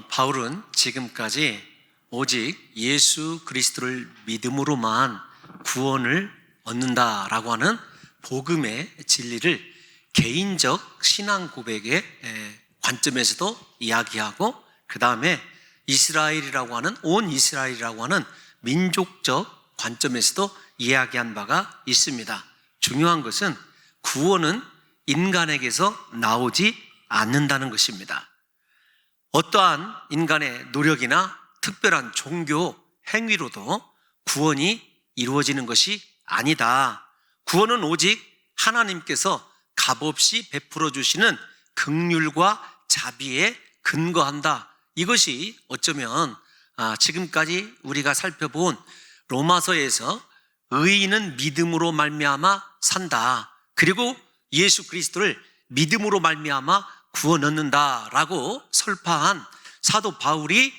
바울은 지금까지 오직 예수 그리스도를 믿음으로만 구원을 얻는다라고 하는 복음의 진리를 개인적 신앙 고백의 관점에서도 이야기하고, 그 다음에 이스라엘이라고 하는, 온 이스라엘이라고 하는 민족적 관점에서도 이야기한 바가 있습니다. 중요한 것은 구원은 인간에게서 나오지 않는다는 것입니다. 어떠한 인간의 노력이나 특별한 종교 행위로도 구원이 이루어지는 것이 아니다. 구원은 오직 하나님께서 값없이 베풀어 주시는 긍휼과 자비에 근거한다. 이것이 어쩌면 지금까지 우리가 살펴본 로마서에서 의인은 믿음으로 말미암아 산다, 그리고 예수 그리스도를 믿음으로 말미암아 구원 얻는다라고 설파한 사도 바울이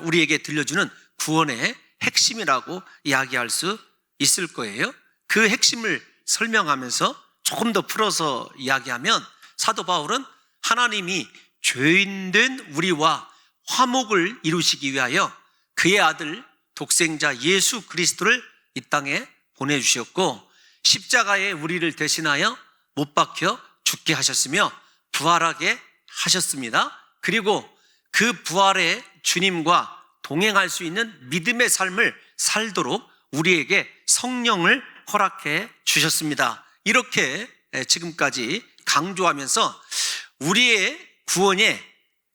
우리에게 들려주는 구원의 핵심이라고 이야기할 수 있을 거예요. 그 핵심을 설명하면서 조금 더 풀어서 이야기하면, 사도 바울은 하나님이 죄인된 우리와 화목을 이루시기 위하여 그의 아들 독생자 예수 그리스도를 이 땅에 보내주셨고, 십자가에 우리를 대신하여 못 박혀 죽게 하셨으며 부활하게 하셨습니다. 그리고 그 부활의 주님과 동행할 수 있는 믿음의 삶을 살도록 우리에게 성령을 허락해 주셨습니다. 이렇게 지금까지 강조하면서 우리의 구원에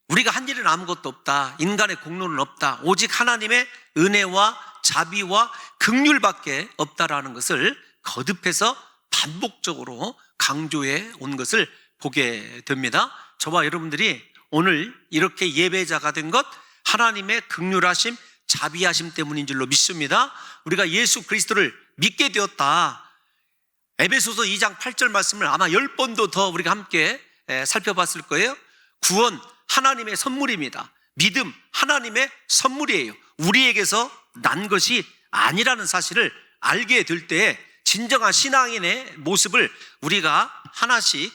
우리가 한 일은 아무것도 없다, 인간의 공로는 없다, 오직 하나님의 은혜와 자비와 긍휼밖에 없다라는 것을 거듭해서 반복적으로 강조해 온 것을 보게 됩니다. 저와 여러분들이 오늘 이렇게 예배자가 된 것, 하나님의 긍휼하심, 자비하심 때문인 줄로 믿습니다. 우리가 예수 그리스도를 믿게 되었다. 에베소서 2장 8절 말씀을 아마 10번도 더 우리가 함께 살펴봤을 거예요. 구원 하나님의 선물입니다. 믿음 하나님의 선물이에요. 우리에게서 난 것이 아니라는 사실을 알게 될 때에 진정한 신앙인의 모습을 우리가 하나씩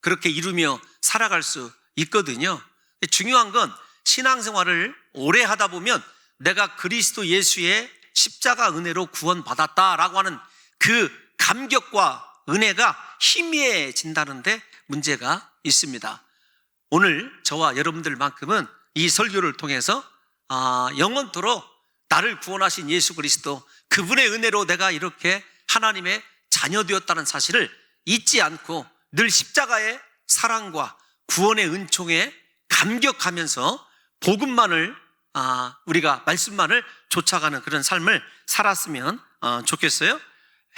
그렇게 이루며 살아갈 수 있거든요. 중요한 건 신앙생활을 오래 하다 보면 내가 그리스도 예수의 십자가 은혜로 구원받았다라고 하는 그 감격과 은혜가 희미해진다는데 문제가 있습니다. 오늘 저와 여러분들만큼은 이 설교를 통해서 영원토록 나를 구원하신 예수 그리스도, 그분의 은혜로 내가 이렇게 하나님의 자녀 되었다는 사실을 잊지 않고 늘 십자가의 사랑과 구원의 은총에 감격하면서 복음만을 우리가 말씀만을 쫓아가는 그런 삶을 살았으면 좋겠어요.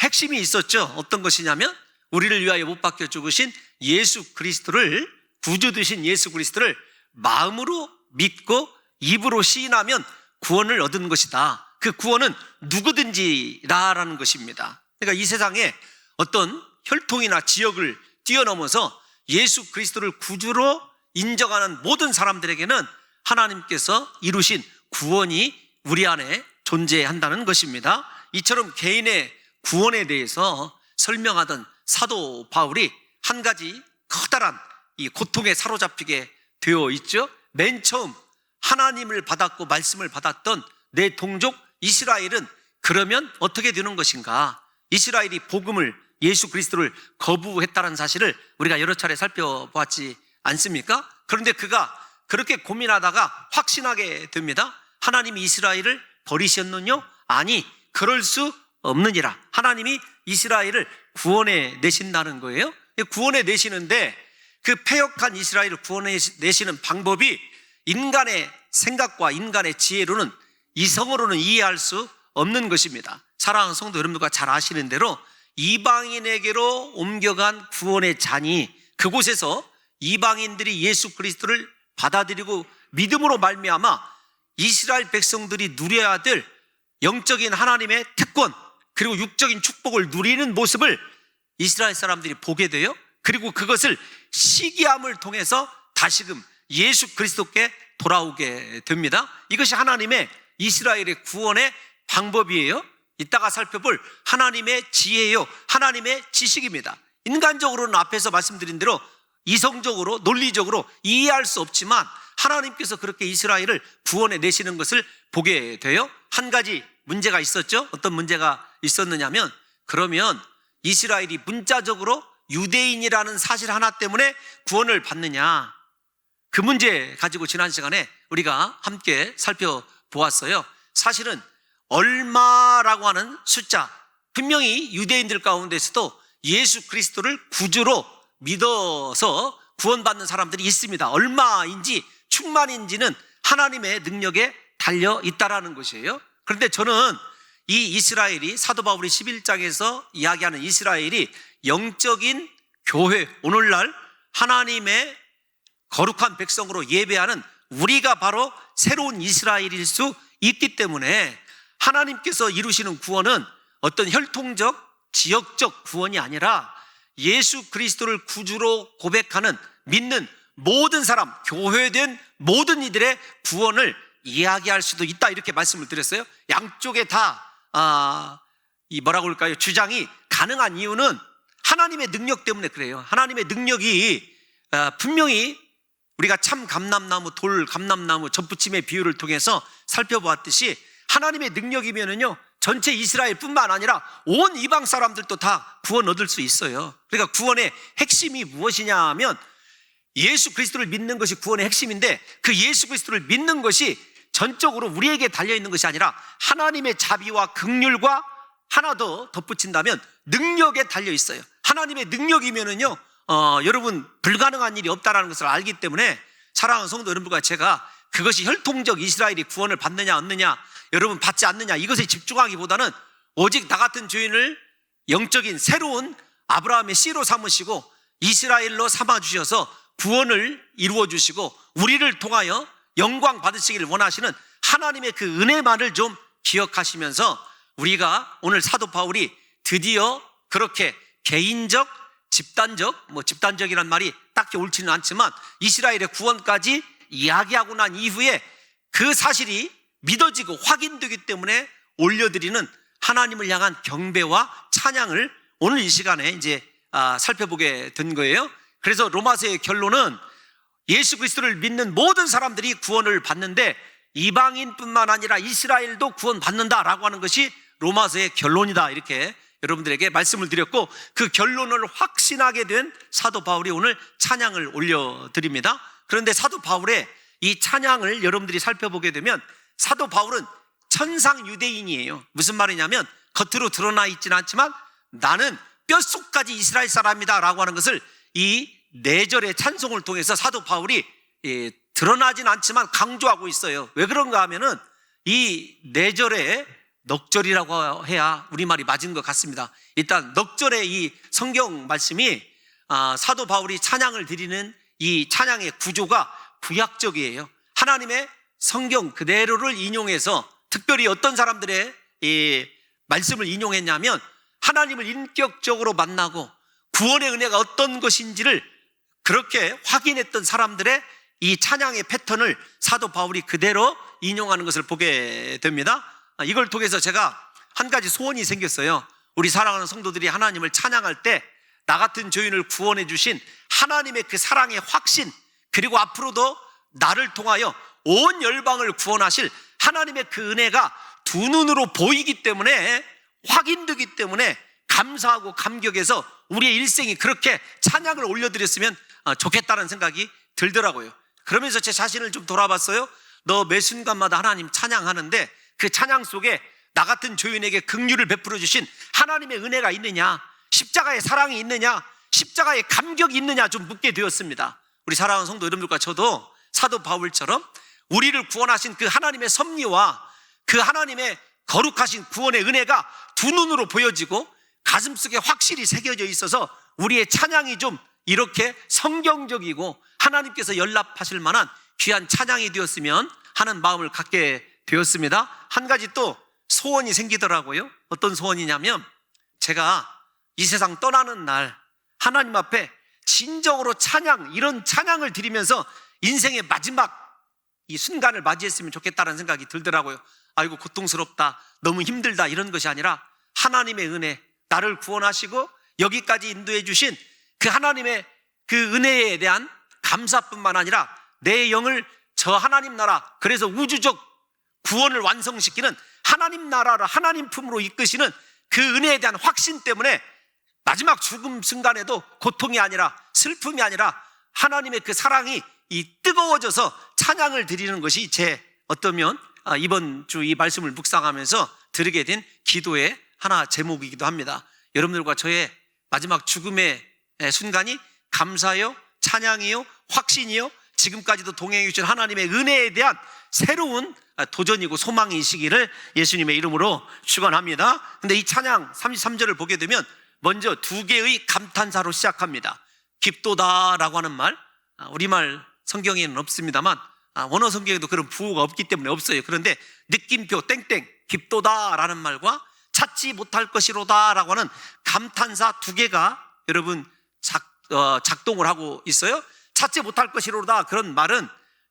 핵심이 있었죠. 어떤 것이냐면 우리를 위하여 못 박혀 죽으신 예수 그리스도를, 구주 되신 예수 그리스도를 마음으로 믿고 입으로 시인하면 구원을 얻은 것이다. 그 구원은 누구든지라라는 것입니다. 그러니까 이 세상에 어떤 혈통이나 지역을 뛰어넘어서 예수 그리스도를 구주로 인정하는 모든 사람들에게는 하나님께서 이루신 구원이 우리 안에 존재한다는 것입니다. 이처럼 개인의 구원에 대해서 설명하던 사도 바울이 한 가지 커다란 이 고통에 사로잡히게 되어 있죠. 맨 처음 하나님을 받았고 말씀을 받았던 내 동족 이스라엘은 그러면 어떻게 되는 것인가? 이스라엘이 복음을, 예수 그리스도를 거부했다는 사실을 우리가 여러 차례 살펴보았지 않습니까? 그런데 그가 그렇게 고민하다가 확신하게 됩니다. 하나님이 이스라엘을 버리셨느뇨? 아니, 그럴 수 없느니라. 하나님이 이스라엘을 구원해 내신다는 거예요. 구원해 내시는데 그 패역한 이스라엘을 구원해 내시는 방법이 인간의 생각과 인간의 지혜로는, 이성으로는 이해할 수 없는 것입니다. 사랑하는 성도 여러분들과 잘 아시는 대로 이방인에게로 옮겨간 구원의 잔이, 그곳에서 이방인들이 예수 그리스도를 받아들이고 믿음으로 말미암아 이스라엘 백성들이 누려야 될 영적인 하나님의 특권, 그리고 육적인 축복을 누리는 모습을 이스라엘 사람들이 보게 돼요. 그리고 그것을 시기함을 통해서 다시금 예수 그리스도께 돌아오게 됩니다. 이것이 하나님의 이스라엘의 구원의 방법이에요. 이따가 살펴볼 하나님의 지혜요, 하나님의 지식입니다. 인간적으로는 앞에서 말씀드린 대로 이성적으로 논리적으로 이해할 수 없지만 하나님께서 그렇게 이스라엘을 구원해 내시는 것을 보게 돼요. 한 가지 문제가 있었죠. 어떤 문제가 있었느냐면, 그러면 이스라엘이 문자적으로 유대인이라는 사실 하나 때문에 구원을 받느냐, 그 문제 가지고 지난 시간에 우리가 함께 살펴보았어요. 사실은 얼마라고 하는 숫자, 분명히 유대인들 가운데서도 예수 그리스도를 구주로 믿어서 구원받는 사람들이 있습니다. 얼마인지 충만인지는 하나님의 능력에 달려 있다라는 것이에요. 그런데 저는 이 이스라엘이, 사도 바울이 11장에서 이야기하는 이스라엘이 영적인 교회, 오늘날 하나님의 거룩한 백성으로 예배하는 우리가 바로 새로운 이스라엘일 수 있기 때문에 하나님께서 이루시는 구원은 어떤 혈통적, 지역적 구원이 아니라 예수 그리스도를 구주로 고백하는, 믿는 모든 사람, 교회된 모든 이들의 구원을 이야기할 수도 있다, 이렇게 말씀을 드렸어요. 양쪽에 다 뭐라고 할까요? 주장이 가능한 이유는 하나님의 능력 때문에 그래요. 하나님의 능력이 분명히 우리가 참 감람나무, 돌 감람나무 접붙임의 비유를 통해서 살펴보았듯이 하나님의 능력이면은요, 전체 이스라엘뿐만 아니라 온 이방 사람들도 다 구원 얻을 수 있어요. 그러니까 구원의 핵심이 무엇이냐 하면 예수 그리스도를 믿는 것이 구원의 핵심인데, 그 예수 그리스도를 믿는 것이 전적으로 우리에게 달려있는 것이 아니라 하나님의 자비와 긍휼과 하나 더 덧붙인다면 능력에 달려있어요. 하나님의 능력이면은요, 여러분 불가능한 일이 없다는 것을 알기 때문에 사랑하는 성도 여러분과 제가 그것이 혈통적 이스라엘이 구원을 받느냐 얻느냐, 여러분 받지 않느냐, 이것에 집중하기보다는 오직 나 같은 죄인을 영적인 새로운 아브라함의 씨로 삼으시고 이스라엘로 삼아주셔서 구원을 이루어주시고 우리를 통하여 영광 받으시기를 원하시는 하나님의 그 은혜만을 좀 기억하시면서, 우리가 오늘 사도 바울이 드디어 그렇게 개인적, 집단적, 집단적이란 말이 딱히 옳지는 않지만 이스라엘의 구원까지 이야기하고 난 이후에 그 사실이 믿어지고 확인되기 때문에 올려드리는 하나님을 향한 경배와 찬양을 오늘 이 시간에 이제 살펴보게 된 거예요. 그래서 로마서의 결론은 예수 그리스도를 믿는 모든 사람들이 구원을 받는데 이방인뿐만 아니라 이스라엘도 구원받는다라고 하는 것이 로마서의 결론이다, 이렇게 여러분들에게 말씀을 드렸고, 그 결론을 확신하게 된 사도 바울이 오늘 찬양을 올려드립니다. 그런데 사도 바울의 이 찬양을 여러분들이 살펴보게 되면 사도 바울은 천상 유대인이에요. 무슨 말이냐면 겉으로 드러나 있지는 않지만 나는 뼛속까지 이스라엘 사람이다 라고 하는 것을 이 4절의 찬송을 통해서 사도 바울이 드러나진 않지만 강조하고 있어요. 왜 그런가 하면은 이 4절의 넉절이라고 해야 우리말이 맞은 것 같습니다. 일단 넉절의 이 성경 말씀이 사도 바울이 찬양을 드리는 이 찬양의 구조가 구약적이에요. 하나님의 성경 그대로를 인용해서, 특별히 어떤 사람들의 이 말씀을 인용했냐면 하나님을 인격적으로 만나고 구원의 은혜가 어떤 것인지를 그렇게 확인했던 사람들의 이 찬양의 패턴을 사도 바울이 그대로 인용하는 것을 보게 됩니다. 이걸 통해서 제가 한 가지 소원이 생겼어요. 우리 사랑하는 성도들이 하나님을 찬양할 때 나 같은 죄인을 구원해 주신 하나님의 그 사랑의 확신, 그리고 앞으로도 나를 통하여 온 열방을 구원하실 하나님의 그 은혜가 두 눈으로 보이기 때문에, 확인되기 때문에 감사하고 감격해서 우리의 일생이 그렇게 찬양을 올려드렸으면 좋겠다는 생각이 들더라고요. 그러면서 제 자신을 좀 돌아봤어요. 너 매 순간마다 하나님 찬양하는데 그 찬양 속에 나 같은 죄인에게 긍휼을 베풀어 주신 하나님의 은혜가 있느냐, 십자가의 사랑이 있느냐, 십자가의 감격이 있느냐 좀 묻게 되었습니다. 우리 사랑하는 성도 여러분들과 저도 사도 바울처럼 우리를 구원하신 그 하나님의 섭리와 그 하나님의 거룩하신 구원의 은혜가 두 눈으로 보여지고 가슴속에 확실히 새겨져 있어서 우리의 찬양이 좀 이렇게 성경적이고 하나님께서 연락하실 만한 귀한 찬양이 되었으면 하는 마음을 갖게 되었습니다. 한 가지 또 소원이 생기더라고요. 어떤 소원이냐면, 제가 이 세상 떠나는 날 하나님 앞에 진정으로 찬양, 이런 찬양을 드리면서 인생의 마지막 이 순간을 맞이했으면 좋겠다는 생각이 들더라고요. 아이고 고통스럽다, 너무 힘들다, 이런 것이 아니라 하나님의 은혜, 나를 구원하시고 여기까지 인도해 주신 그 하나님의 그 은혜에 대한 감사뿐만 아니라 내 영을 저 하나님 나라, 그래서 우주적 구원을 완성시키는 하나님 나라를 하나님 품으로 이끄시는 그 은혜에 대한 확신 때문에 마지막 죽음 순간에도 고통이 아니라 슬픔이 아니라 하나님의 그 사랑이 이 뜨거워져서 찬양을 드리는 것이 제 어떠면 이번 주 이 말씀을 묵상하면서 드리게 된 기도의 하나 제목이기도 합니다. 여러분들과 저의 마지막 죽음의 순간이 감사요, 찬양이요, 확신이요, 지금까지도 동행해 주신 하나님의 은혜에 대한 새로운 도전이고 소망이시기를 예수님의 이름으로 축원합니다. 근데 이 찬양 33절을 보게 되면 먼저 두 개의 감탄사로 시작합니다. 깊도다라고 하는 말, 우리말 성경에는 없습니다만 원어 성경에도 그런 부호가 없기 때문에 없어요. 그런데 느낌표 땡땡 깊도다라는 말과 찾지 못할 것이로다라고 하는 감탄사 두 개가 여러분 작동을 하고 있어요. 찾지 못할 것이로다, 그런 말은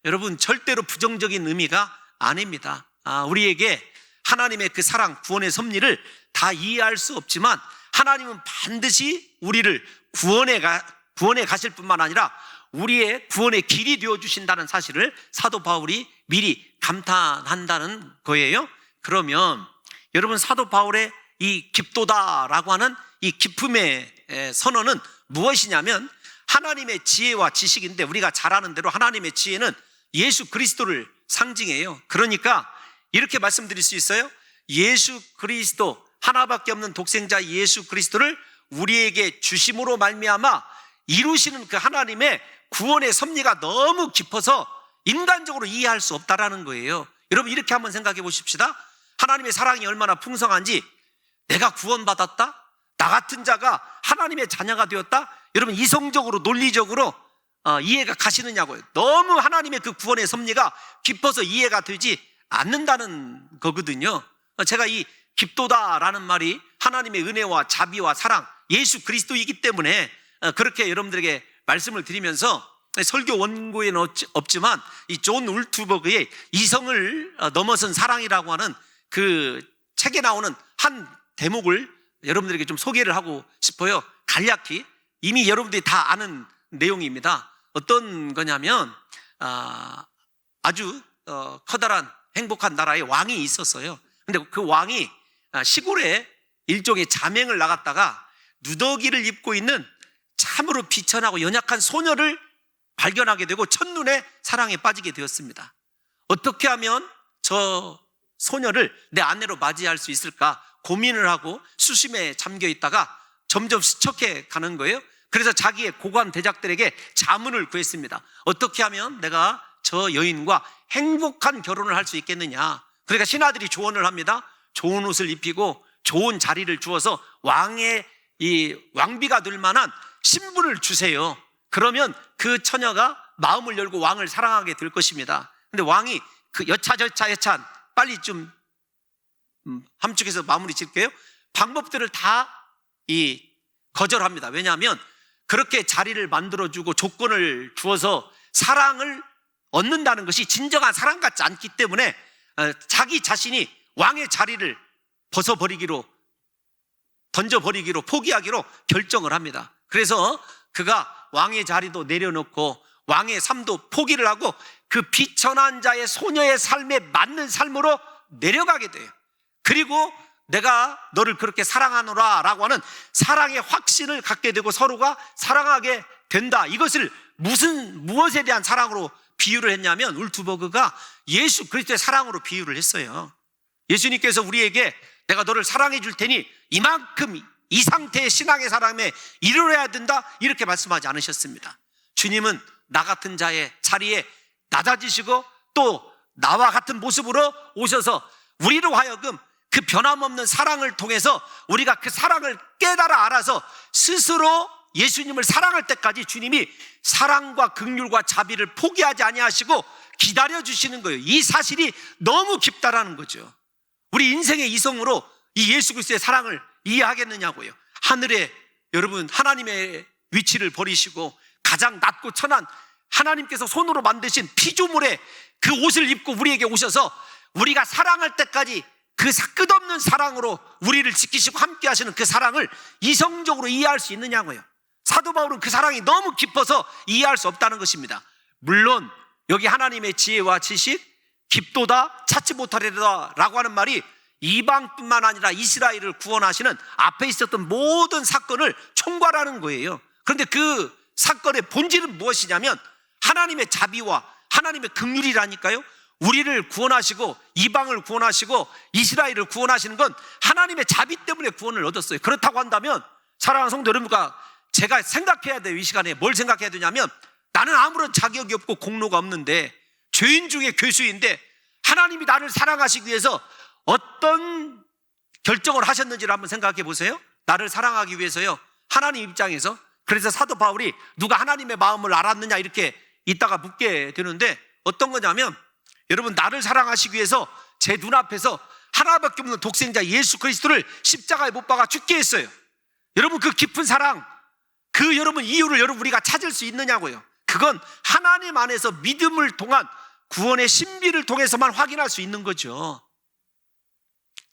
여러분 절대로 부정적인 의미가 아닙니다. 우리에게 하나님의 그 사랑, 구원의 섭리를 다 이해할 수 없지만 하나님은 반드시 우리를 구원해 가실 뿐만 아니라 우리의 구원의 길이 되어주신다는 사실을 사도 바울이 미리 감탄한다는 거예요. 그러면 여러분, 사도 바울의 이 깊도다라고 하는 이 기쁨의 선언은 무엇이냐면 하나님의 지혜와 지식인데, 우리가 잘 아는 대로 하나님의 지혜는 예수 그리스도를 상징해요. 그러니까 이렇게 말씀드릴 수 있어요. 예수 그리스도, 하나밖에 없는 독생자 예수 그리스도를 우리에게 주심으로 말미암아 이루시는 그 하나님의 구원의 섭리가 너무 깊어서 인간적으로 이해할 수 없다라는 거예요. 여러분, 이렇게 한번 생각해 보십시다. 하나님의 사랑이 얼마나 풍성한지, 내가 구원받았다, 나 같은 자가 하나님의 자녀가 되었다, 여러분 이성적으로 논리적으로 이해가 가시느냐고요. 너무 하나님의 그 구원의 섭리가 깊어서 이해가 되지 않는다는 거거든요. 제가 이 깊도다라는 말이 하나님의 은혜와 자비와 사랑, 예수 그리스도이기 때문에 그렇게 여러분들에게 말씀을 드리면서, 설교 원고에는 없지만 이 존 울트버그의 이성을 넘어선 사랑이라고 하는 그 책에 나오는 한 대목을 여러분들에게 좀 소개를 하고 싶어요. 간략히 이미 여러분들이 다 아는 내용입니다. 어떤 거냐면 아주 커다란 행복한 나라에 왕이 있었어요. 근데 그 왕이 시골에 일종의 자맹을 나갔다가 누더기를 입고 있는 참으로 비천하고 연약한 소녀를 발견하게 되고 첫눈에 사랑에 빠지게 되었습니다. 어떻게 하면 저 소녀를 내 아내로 맞이할 수 있을까 고민을 하고 수심에 잠겨 있다가 점점 스쳐게 가는 거예요. 그래서 자기의 고관 대작들에게 자문을 구했습니다. 어떻게 하면 내가 저 여인과 행복한 결혼을 할 수 있겠느냐. 그러니까 신하들이 조언을 합니다. 좋은 옷을 입히고 좋은 자리를 주어서 왕의 이 왕비가 될 만한 신분을 주세요. 그러면 그 처녀가 마음을 열고 왕을 사랑하게 될 것입니다. 근데 왕이 그 여차저차 빨리 좀 함축해서 마무리 짓게요. 방법들을 다 거절합니다. 왜냐하면 그렇게 자리를 만들어주고 조건을 주어서 사랑을 얻는다는 것이 진정한 사랑 같지 않기 때문에 자기 자신이 왕의 자리를 벗어버리기로, 던져버리기로, 포기하기로 결정을 합니다. 그래서 그가 왕의 자리도 내려놓고 왕의 삶도 포기를 하고 그 비천한 자의 소녀의 삶에 맞는 삶으로 내려가게 돼요. 그리고 내가 너를 그렇게 사랑하노라 라고 하는 사랑의 확신을 갖게 되고 서로가 사랑하게 된다. 이것을 무엇에 대한 사랑으로 비유를 했냐면 울트버그가 예수 그리스도의 사랑으로 비유를 했어요. 예수님께서 우리에게 내가 너를 사랑해 줄 테니 이만큼 이 상태의 신앙의 사랑에 이르러야 된다, 이렇게 말씀하지 않으셨습니다. 주님은 나 같은 자의 자리에 낮아지시고 또 나와 같은 모습으로 오셔서 우리로 하여금 그 변함없는 사랑을 통해서 우리가 그 사랑을 깨달아 알아서 스스로 예수님을 사랑할 때까지 주님이 사랑과 긍휼과 자비를 포기하지 아니하시고 기다려주시는 거예요. 이 사실이 너무 깊다라는 거죠. 우리 인생의 이성으로 이 예수 그리스도의 사랑을 이해하겠느냐고요. 하늘에 여러분 하나님의 위치를 버리시고 가장 낮고 천한 하나님께서 손으로 만드신 피조물의 그 옷을 입고 우리에게 오셔서 우리가 사랑할 때까지 그 끝없는 사랑으로 우리를 지키시고 함께 하시는 그 사랑을 이성적으로 이해할 수 있느냐고요. 사도 바울은 그 사랑이 너무 깊어서 이해할 수 없다는 것입니다. 물론 여기 하나님의 지혜와 지식 깊도다 찾지 못하리라 라고 하는 말이 이방뿐만 아니라 이스라엘을 구원하시는 앞에 있었던 모든 사건을 총괄하는 거예요. 그런데 그 사건의 본질은 무엇이냐면 하나님의 자비와 하나님의 긍휼이라니까요. 우리를 구원하시고 이방을 구원하시고 이스라엘을 구원하시는 건 하나님의 자비 때문에 구원을 얻었어요. 그렇다고 한다면 사랑하는 성도 여러분과 제가 생각해야 돼요. 이 시간에 뭘 생각해야 되냐면 나는 아무런 자격이 없고 공로가 없는데 죄인 중에 괴수인데 하나님이 나를 사랑하시기 위해서 어떤 결정을 하셨는지를 한번 생각해 보세요. 나를 사랑하기 위해서요. 하나님 입장에서. 그래서 사도 바울이 누가 하나님의 마음을 알았느냐 이렇게 이따가 묻게 되는데 어떤 거냐면 여러분 나를 사랑하시기 위해서 제 눈앞에서 하나밖에 없는 독생자 예수 그리스도를 십자가에 못 박아 죽게 했어요. 여러분 그 깊은 사랑 그 여러분 이유를 여러분 우리가 찾을 수 있느냐고요. 그건 하나님 안에서 믿음을 통한 구원의 신비를 통해서만 확인할 수 있는 거죠.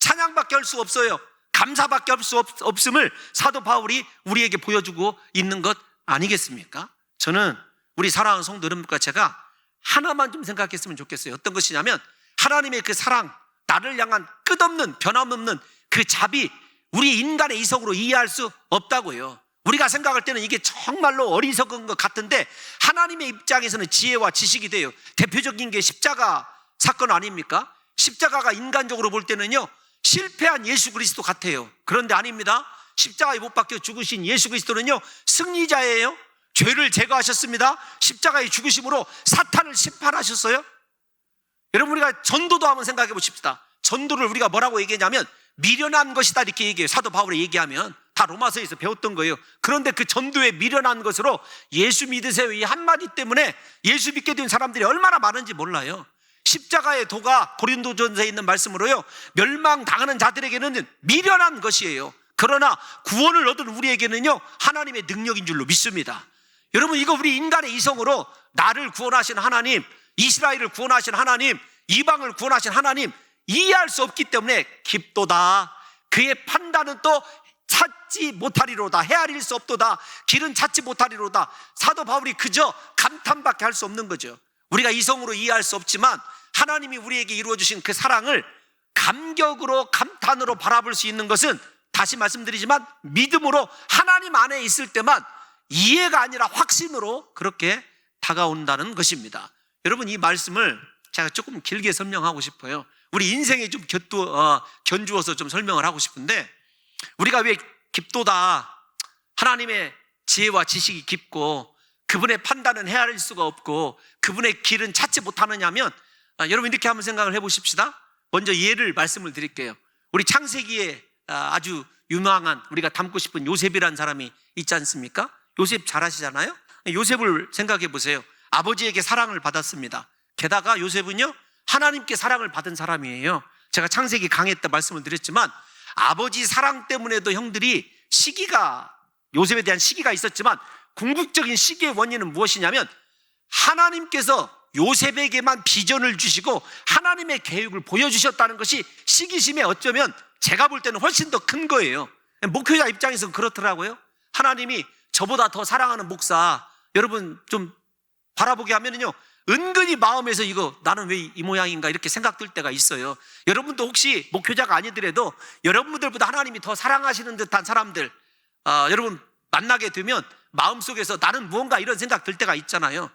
찬양밖에 할 수 없어요. 감사밖에 할 수 없음을 사도 바울이 우리에게 보여주고 있는 것 아니겠습니까? 저는 우리 사랑하는 성도 여러분과 제가 하나만 좀 생각했으면 좋겠어요. 어떤 것이냐면 하나님의 그 사랑, 나를 향한 끝없는 변함없는 그 자비, 우리 인간의 이성으로 이해할 수 없다고요. 우리가 생각할 때는 이게 정말로 어리석은 것 같은데 하나님의 입장에서는 지혜와 지식이 돼요. 대표적인 게 십자가 사건 아닙니까? 십자가가 인간적으로 볼 때는요 실패한 예수 그리스도 같아요. 그런데 아닙니다. 십자가에 못 박혀 죽으신 예수 그리스도는요 승리자예요. 죄를 제거하셨습니다. 십자가의 죽으심으로 사탄을 심판하셨어요. 여러분 우리가 전도도 한번 생각해 보십시다. 전도를 우리가 뭐라고 얘기하냐면 미련한 것이다 이렇게 얘기해요. 사도 바울이 얘기하면 다 로마서에서 배웠던 거예요. 그런데 그 전도에 미련한 것으로 예수 믿으세요 이 한마디 때문에 예수 믿게 된 사람들이 얼마나 많은지 몰라요. 십자가의 도가 고린도전서에 있는 말씀으로요 멸망당하는 자들에게는 미련한 것이에요. 그러나 구원을 얻은 우리에게는요 하나님의 능력인 줄로 믿습니다. 여러분 이거 우리 인간의 이성으로 나를 구원하신 하나님, 이스라엘을 구원하신 하나님, 이방을 구원하신 하나님 이해할 수 없기 때문에 깊도다. 그의 판단은 또 찾지 못하리로다. 헤아릴 수 없도다. 길은 찾지 못하리로다. 사도 바울이 그저 감탄밖에 할 수 없는 거죠. 우리가 이성으로 이해할 수 없지만 하나님이 우리에게 이루어주신 그 사랑을 감격으로 감탄으로 바라볼 수 있는 것은 다시 말씀드리지만 믿음으로 하나님 안에 있을 때만 이해가 아니라 확신으로 그렇게 다가온다는 것입니다. 여러분 이 말씀을 제가 조금 길게 설명하고 싶어요. 우리 인생에 좀 견주어서 좀 설명을 하고 싶은데 우리가 왜 깊도다 하나님의 지혜와 지식이 깊고 그분의 판단은 헤아릴 수가 없고 그분의 길은 찾지 못하느냐면 여러분 이렇게 한번 생각을 해보십시다. 먼저 예를 말씀을 드릴게요. 우리 창세기에 아주 유명한 우리가 닮고 싶은 요셉이라는 사람이 있지 않습니까? 요셉 잘 아시잖아요. 요셉을 생각해 보세요. 아버지에게 사랑을 받았습니다. 게다가 요셉은요 하나님께 사랑을 받은 사람이에요. 제가 창세기 강의 때 말씀을 드렸지만 아버지 사랑 때문에도 형들이 요셉에 대한 시기가 있었지만 궁극적인 시기의 원인은 무엇이냐면 하나님께서 요셉에게만 비전을 주시고 하나님의 계획을 보여주셨다는 것이 시기심에 어쩌면 제가 볼 때는 훨씬 더 큰 거예요. 목회자 입장에서는 그렇더라고요. 하나님이 저보다 더 사랑하는 목사 여러분 좀 바라보게 하면은요 은근히 마음에서 이거 나는 왜 이 모양인가 이렇게 생각될 때가 있어요. 여러분도 혹시 목회자가 아니더라도 여러분들보다 하나님이 더 사랑하시는 듯한 사람들 여러분 만나게 되면 마음속에서 나는 무언가 이런 생각 들 때가 있잖아요.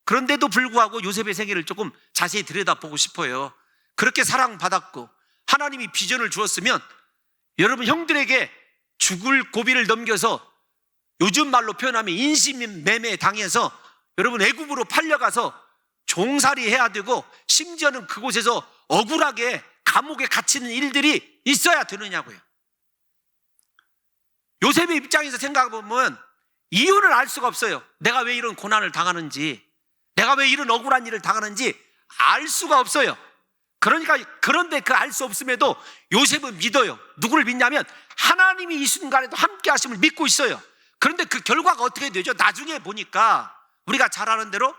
그런데도 불구하고 요셉의 세계를 조금 자세히 들여다보고 싶어요. 그렇게 사랑받았고 하나님이 비전을 주었으면 여러분 형들에게 죽을 고비를 넘겨서 요즘 말로 표현하면 인신매매 당해서 여러분 애굽으로 팔려가서 종살이 해야 되고 심지어는 그곳에서 억울하게 감옥에 갇히는 일들이 있어야 되느냐고요. 요셉의 입장에서 생각해보면 이유를 알 수가 없어요. 내가 왜 이런 고난을 당하는지, 내가 왜 이런 억울한 일을 당하는지 알 수가 없어요. 그런데 그 알 수 없음에도 요셉은 믿어요. 누구를 믿냐면 하나님이 이 순간에도 함께 하심을 믿고 있어요. 그런데 그 결과가 어떻게 되죠? 나중에 보니까 우리가 잘 아는 대로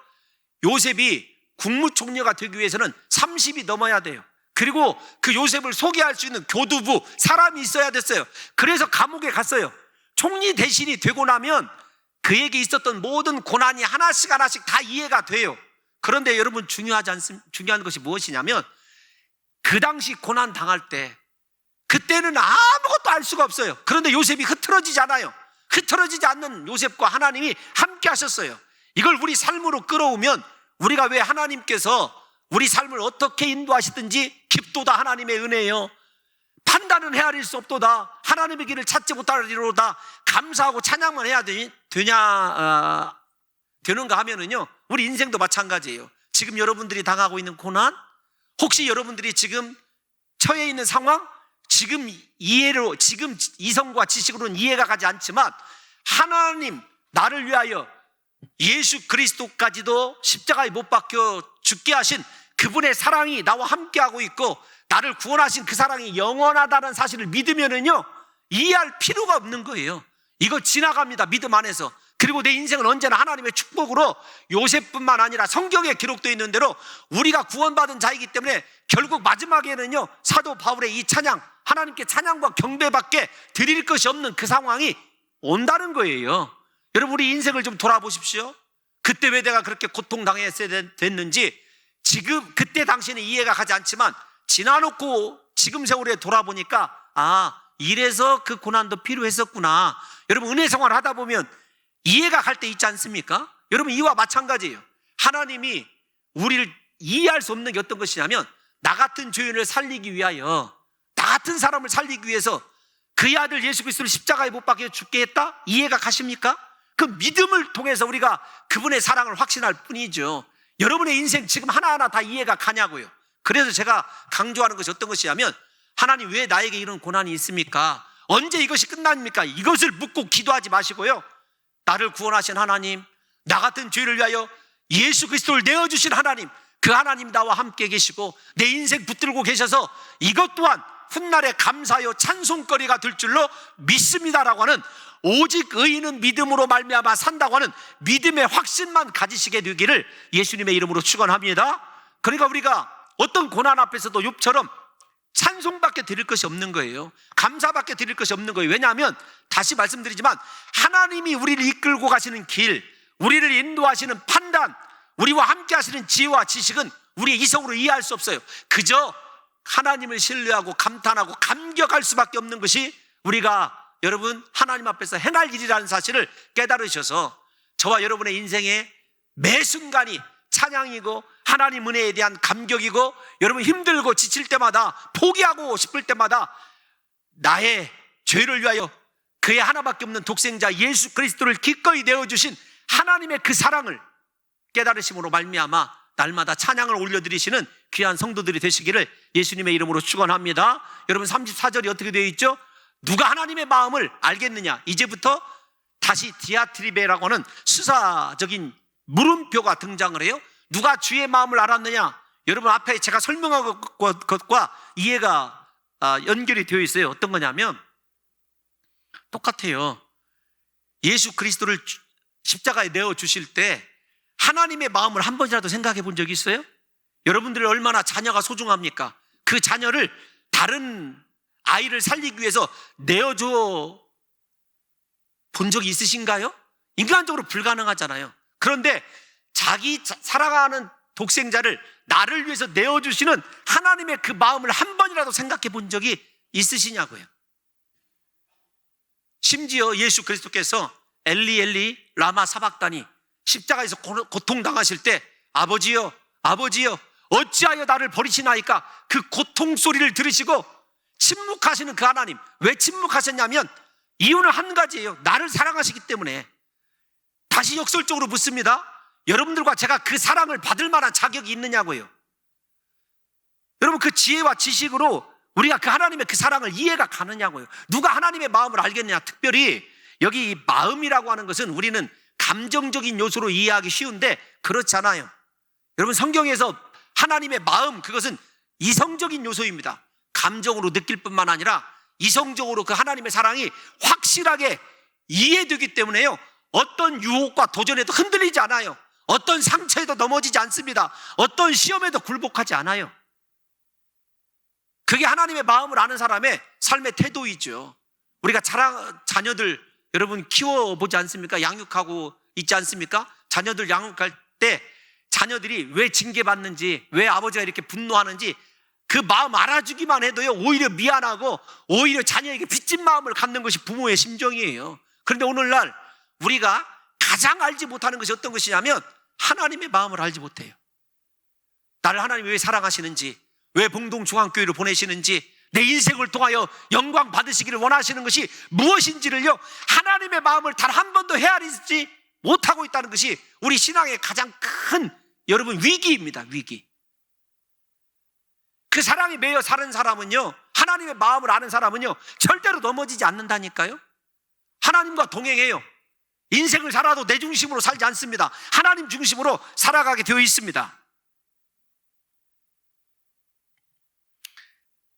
요셉이 국무총리가 되기 위해서는 30이 넘어야 돼요. 그리고 그 요셉을 소개할 수 있는 교두부 사람이 있어야 됐어요. 그래서 감옥에 갔어요. 총리 대신이 되고 나면 그에게 있었던 모든 고난이 하나씩 하나씩 다 이해가 돼요. 그런데 여러분 중요한 것이 무엇이냐면 그 당시 고난 당할 때 그때는 아무것도 알 수가 없어요. 그런데 요셉이 흐트러지지 않아요. 흐트러지지 않는 요셉과 하나님이 함께 하셨어요. 이걸 우리 삶으로 끌어오면 우리가 왜 하나님께서 우리 삶을 어떻게 인도하시든지 깊도다 하나님의 은혜요. 판단은 헤아릴 수 없도다. 하나님의 길을 찾지 못하리로다. 감사하고 찬양만 해야 되는가 하면은요, 우리 인생도 마찬가지예요. 지금 여러분들이 당하고 있는 고난, 혹시 여러분들이 지금 처해 있는 상황, 지금 이성과 지식으로는 이해가 가지 않지만 하나님 나를 위하여 예수 그리스도까지도 십자가에 못 박혀 죽게 하신 그분의 사랑이 나와 함께하고 있고 나를 구원하신 그 사랑이 영원하다는 사실을 믿으면은요, 이해할 필요가 없는 거예요. 이거 지나갑니다, 믿음 안에서. 그리고 내 인생은 언제나 하나님의 축복으로 요셉뿐만 아니라 성경에 기록되어 있는 대로 우리가 구원받은 자이기 때문에 결국 마지막에는요, 사도 바울의 이 찬양, 하나님께 찬양과 경배밖에 드릴 것이 없는 그 상황이 온다는 거예요. 여러분, 우리 인생을 좀 돌아보십시오. 그때 왜 내가 그렇게 고통당했어야 됐는지 지금 그때 당시에는 이해가 가지 않지만 지나놓고 지금 세월에 돌아보니까 이래서 그 고난도 필요했었구나. 여러분, 은혜 생활을 하다 보면 이해가 갈 때 있지 않습니까? 여러분, 이와 마찬가지예요. 하나님이 우리를 이해할 수 없는 게 어떤 것이냐면 나 같은 죄인을 살리기 위하여, 나 같은 사람을 살리기 위해서 그의 아들 예수 그리스도를 십자가에 못 박혀 죽게 했다? 이해가 가십니까? 그 믿음을 통해서 우리가 그분의 사랑을 확신할 뿐이죠. 여러분의 인생 지금 하나하나 다 이해가 가냐고요. 그래서 제가 강조하는 것이 어떤 것이냐면 하나님 왜 나에게 이런 고난이 있습니까? 언제 이것이 끝납니까? 이것을 묻고 기도하지 마시고요, 나를 구원하신 하나님, 나 같은 죄를 위하여 예수 그리스도를 내어주신 하나님, 그 하나님 나와 함께 계시고 내 인생 붙들고 계셔서 이것 또한 훗날에 감사하여 찬송거리가 될 줄로 믿습니다라고 하는, 오직 의인은 믿음으로 말미암아 산다고 하는 믿음의 확신만 가지시게 되기를 예수님의 이름으로 축원합니다. 그러니까 우리가 어떤 고난 앞에서도 욥처럼 찬송밖에 드릴 것이 없는 거예요. 감사밖에 드릴 것이 없는 거예요. 왜냐하면 다시 말씀드리지만 하나님이 우리를 이끌고 가시는 길, 우리를 인도하시는 판단, 우리와 함께 하시는 지혜와 지식은 우리의 이성으로 이해할 수 없어요. 그저 하나님을 신뢰하고 감탄하고 감격할 수밖에 없는 것이 우리가 여러분 하나님 앞에서 행할 일이라는 사실을 깨달으셔서 저와 여러분의 인생의 매 순간이 찬양이고 하나님 은혜에 대한 감격이고, 여러분 힘들고 지칠 때마다, 포기하고 싶을 때마다 나의 죄를 위하여 그의 하나밖에 없는 독생자 예수 그리스도를 기꺼이 내어주신 하나님의 그 사랑을 깨달으심으로 말미암아 날마다 찬양을 올려드리시는 귀한 성도들이 되시기를 예수님의 이름으로 축원합니다. 여러분, 34절이 어떻게 되어 있죠? 누가 하나님의 마음을 알겠느냐? 이제부터 다시 디아트리베라고 하는 수사적인 물음표가 등장을 해요. 누가 주의 마음을 알았느냐? 여러분, 앞에 제가 설명한 것과 이해가 연결이 되어 있어요. 어떤 거냐면 똑같아요. 예수 그리스도를 십자가에 내어주실 때 하나님의 마음을 한 번이라도 생각해 본 적이 있어요? 여러분들이 얼마나 자녀가 소중합니까? 그 자녀를 다른 아이를 살리기 위해서 내어줘 본 적이 있으신가요? 인간적으로 불가능하잖아요. 그런데 자기 사랑하는 독생자를 나를 위해서 내어주시는 하나님의 그 마음을 한 번이라도 생각해 본 적이 있으시냐고요. 심지어 예수 그리스도께서 엘리 엘리 라마 사박다니 십자가에서 고통당하실 때 아버지여 아버지여 어찌하여 나를 버리시나이까, 그 고통 소리를 들으시고 침묵하시는 그 하나님, 왜 침묵하셨냐면 이유는 한 가지예요. 나를 사랑하시기 때문에. 다시 역설적으로 묻습니다. 여러분들과 제가 그 사랑을 받을 만한 자격이 있느냐고요. 여러분, 그 지혜와 지식으로 우리가 그 하나님의 그 사랑을 이해가 가느냐고요. 누가 하나님의 마음을 알겠느냐. 특별히 여기 이 마음이라고 하는 것은 우리는 감정적인 요소로 이해하기 쉬운데 그렇지 않아요. 여러분, 성경에서 하나님의 마음, 그것은 이성적인 요소입니다. 감정으로 느낄 뿐만 아니라 이성적으로 그 하나님의 사랑이 확실하게 이해되기 때문에요, 어떤 유혹과 도전에도 흔들리지 않아요. 어떤 상처에도 넘어지지 않습니다. 어떤 시험에도 굴복하지 않아요. 그게 하나님의 마음을 아는 사람의 삶의 태도이죠. 우리가 자녀들 여러분 키워보지 않습니까? 양육하고 있지 않습니까? 자녀들 양육할 때 자녀들이 왜 징계받는지, 왜 아버지가 이렇게 분노하는지 그 마음 알아주기만 해도요, 오히려 미안하고 오히려 자녀에게 빚진 마음을 갖는 것이 부모의 심정이에요. 그런데 오늘날 우리가 가장 알지 못하는 것이 어떤 것이냐면 하나님의 마음을 알지 못해요. 나를 하나님이 왜 사랑하시는지, 왜 봉동중앙교회로 보내시는지, 내 인생을 통하여 영광 받으시기를 원하시는 것이 무엇인지를요, 하나님의 마음을 단 한 번도 헤아리지 못하고 있다는 것이 우리 신앙의 가장 큰 여러분 위기입니다. 위기. 그 사랑에 매여 사는 사람은요, 하나님의 마음을 아는 사람은요, 절대로 넘어지지 않는다니까요. 하나님과 동행해요. 인생을 살아도 내 중심으로 살지 않습니다. 하나님 중심으로 살아가게 되어 있습니다.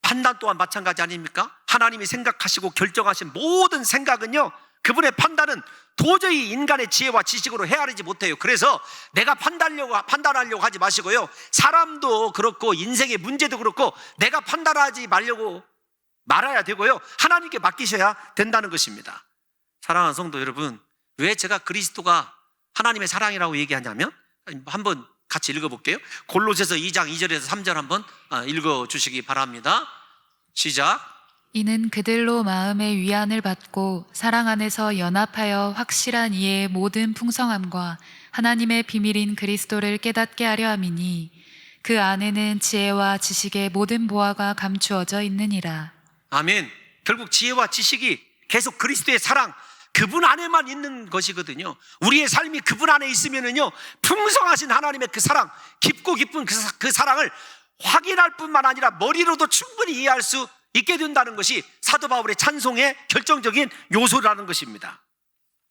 판단 또한 마찬가지 아닙니까? 하나님이 생각하시고 결정하신 모든 생각은요, 그분의 판단은 도저히 인간의 지혜와 지식으로 헤아리지 못해요. 그래서 내가 판단하려고 하지 마시고요, 사람도 그렇고 인생의 문제도 그렇고 내가 판단하지 말아야 되고요, 하나님께 맡기셔야 된다는 것입니다. 사랑하는 성도 여러분, 왜 제가 그리스도가 하나님의 사랑이라고 얘기하냐면, 한번 같이 읽어볼게요. 골로새서 2장 2절에서 3절 한번 읽어주시기 바랍니다. 시작. 이는 그들로 마음의 위안을 받고 사랑 안에서 연합하여 확실한 이해의 모든 풍성함과 하나님의 비밀인 그리스도를 깨닫게 하려 함이니 그 안에는 지혜와 지식의 모든 보화가 감추어져 있느니라. 아멘. 결국 지혜와 지식이 계속 그리스도의 사랑, 그분 안에만 있는 것이거든요. 우리의 삶이 그분 안에 있으면은요, 풍성하신 하나님의 그 사랑, 깊고 깊은 그 사랑을 확인할 뿐만 아니라 머리로도 충분히 이해할 수 있게 된다는 것이 사도 바울의 찬송의 결정적인 요소라는 것입니다.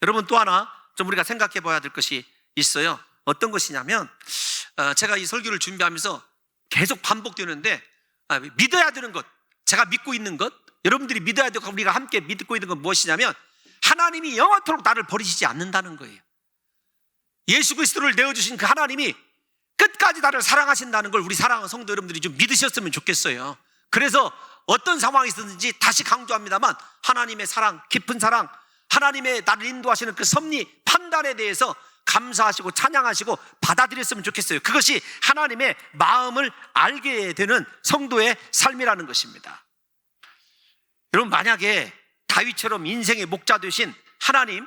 여러분, 또 하나 좀 우리가 생각해 봐야 될 것이 있어요. 어떤 것이냐면, 제가 이 설교를 준비하면서 계속 반복되는데, 믿어야 되는 것, 제가 믿고 있는 것, 여러분들이 믿어야 되고 우리가 함께 믿고 있는 건 무엇이냐면, 하나님이 영원토록 나를 버리시지 않는다는 거예요. 예수 그리스도를 내어주신 그 하나님이 끝까지 나를 사랑하신다는 걸 우리 사랑하는 성도 여러분들이 좀 믿으셨으면 좋겠어요. 그래서 어떤 상황이 있었는지 다시 강조합니다만, 하나님의 사랑, 깊은 사랑, 하나님의 나를 인도하시는 그 섭리, 판단에 대해서 감사하시고 찬양하시고 받아들였으면 좋겠어요. 그것이 하나님의 마음을 알게 되는 성도의 삶이라는 것입니다. 여러분, 만약에 다윗처럼 인생의 목자 되신 하나님,